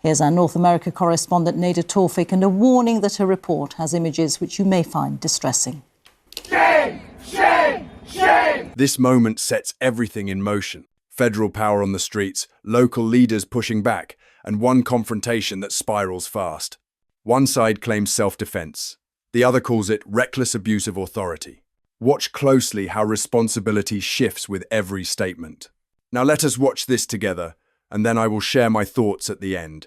Here's our North America correspondent Neda Tawfik and a warning that her report has images which you may find distressing. Shame! Shame! Shame! This moment sets everything in motion. Federal power on the streets, local leaders pushing back, and one confrontation that spirals fast. One side claims self-defense. The other calls it reckless abuse of authority. Watch closely how responsibility shifts with every statement. Now let us watch this together, and then I will share my thoughts at the end.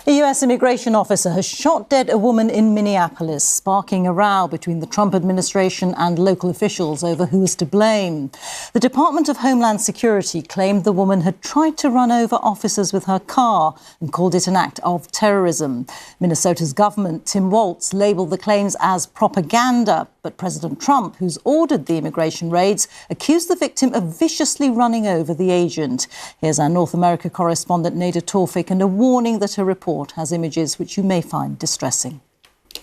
A US immigration officer has shot dead a woman in Minneapolis, sparking a row between the Trump administration and local officials over who is to blame. The Department of Homeland Security claimed the woman had tried to run over officers with her car and called it an act of terrorism. Minnesota's government, Tim Walz, labelled the claims as propaganda, but President Trump, who's ordered the immigration raids, accused the victim of viciously running over the agent. Here's our North America correspondent Neda Tawfik and a warning that her report has images which you may find distressing.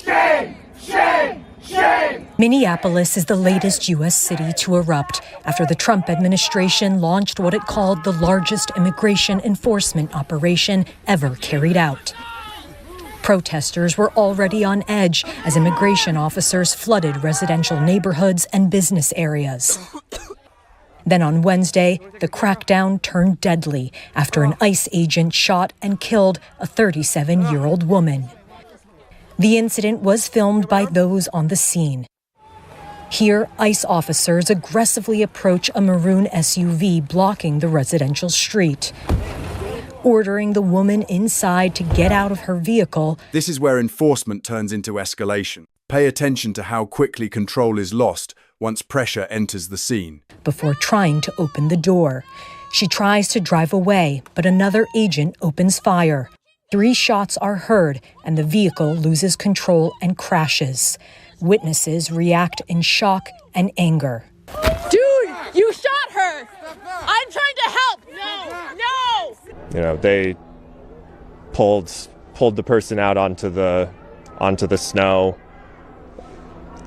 Shame! Shame! Shame! Minneapolis is the latest U.S. city to erupt after the Trump administration launched what it called the largest immigration enforcement operation ever carried out. Protesters were already on edge as immigration officers flooded residential neighborhoods and business areas. Then on Wednesday, the crackdown turned deadly after an ICE agent shot and killed a 37-year-old woman. The incident was filmed by those on the scene. Here, ICE officers aggressively approach a maroon SUV blocking the residential street, ordering the woman inside to get out of her vehicle. This is where enforcement turns into escalation. Pay attention to how quickly control is lost once pressure enters the scene. Before trying to open the door, she tries to drive away, but another agent opens fire. 3 shots are heard, and the vehicle loses control and crashes. Witnesses react in shock and anger. Dude, you shot her! I'm trying to help! No! You know, they pulled the person out onto the snow.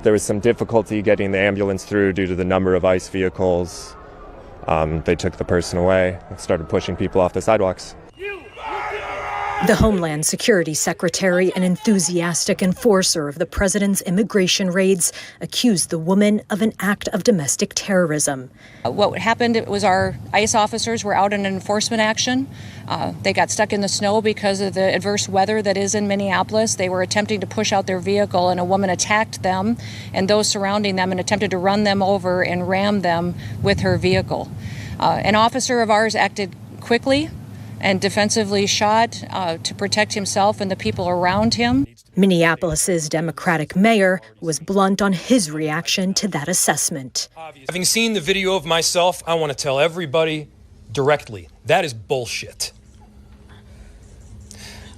There was some difficulty getting the ambulance through due to the number of ICE vehicles. They took the person away and started pushing people off the sidewalks. The Homeland Security Secretary, an enthusiastic enforcer of the president's immigration raids, accused the woman of an act of domestic terrorism. What happened was our ICE officers were out in an enforcement action. They got stuck in the snow because of the adverse weather that is in Minneapolis. They were attempting to push out their vehicle, and a woman attacked them and those surrounding them and attempted to run them over and ram them with her vehicle. An officer of ours acted quickly and defensively shot to protect himself and the people around him. Minneapolis's Democratic mayor was blunt on his reaction to that assessment. Having seen the video of myself, I want to tell everybody directly, that is bullshit.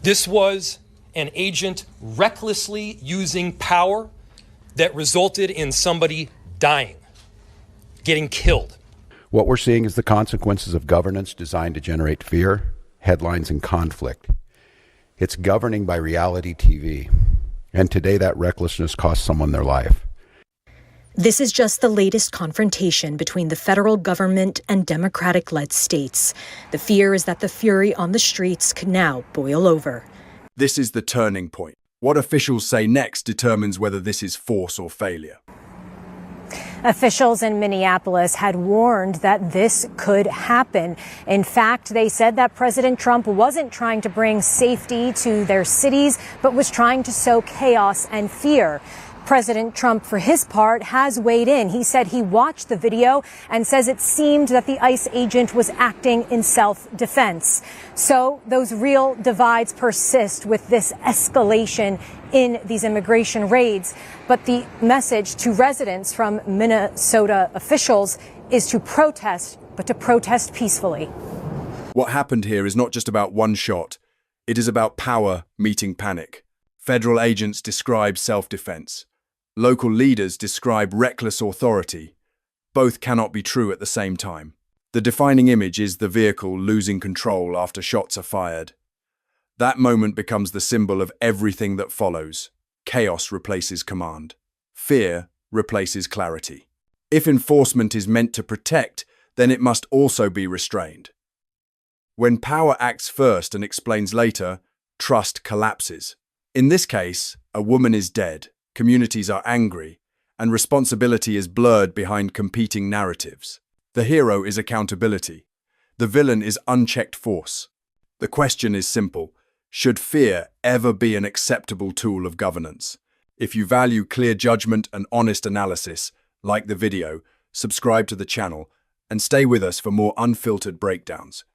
This was an agent recklessly using power that resulted in somebody dying, getting killed. What we're seeing is the consequences of governance designed to generate fear, headlines, and conflict. It's governing by reality TV. And today that recklessness cost someone their life. This is just the latest confrontation between the federal government and Democratic-led states. The fear is that the fury on the streets could now boil over. This is the turning point. What officials say next determines whether this is force or failure. Officials in Minneapolis had warned that this could happen. In fact, they said that President Trump wasn't trying to bring safety to their cities, but was trying to sow chaos and fear. President Trump, for his part, has weighed in. He said he watched the video and says it seemed that the ICE agent was acting in self-defense. So those real divides persist with this escalation in these immigration raids. But the message to residents from Minnesota officials is to protest, but to protest peacefully. What happened here is not just about one shot. It is about power meeting panic. Federal agents describe self-defense. Local leaders describe reckless authority. Both cannot be true at the same time. The defining image is the vehicle losing control after shots are fired. That moment becomes the symbol of everything that follows. Chaos replaces command. Fear replaces clarity. If enforcement is meant to protect, then it must also be restrained. When power acts first and explains later, trust collapses. In this case, a woman is dead, communities are angry, and responsibility is blurred behind competing narratives. The hero is accountability. The villain is unchecked force. The question is simple. Should fear ever be an acceptable tool of governance? If you value clear judgment and honest analysis, like the video, subscribe to the channel, and stay with us for more unfiltered breakdowns.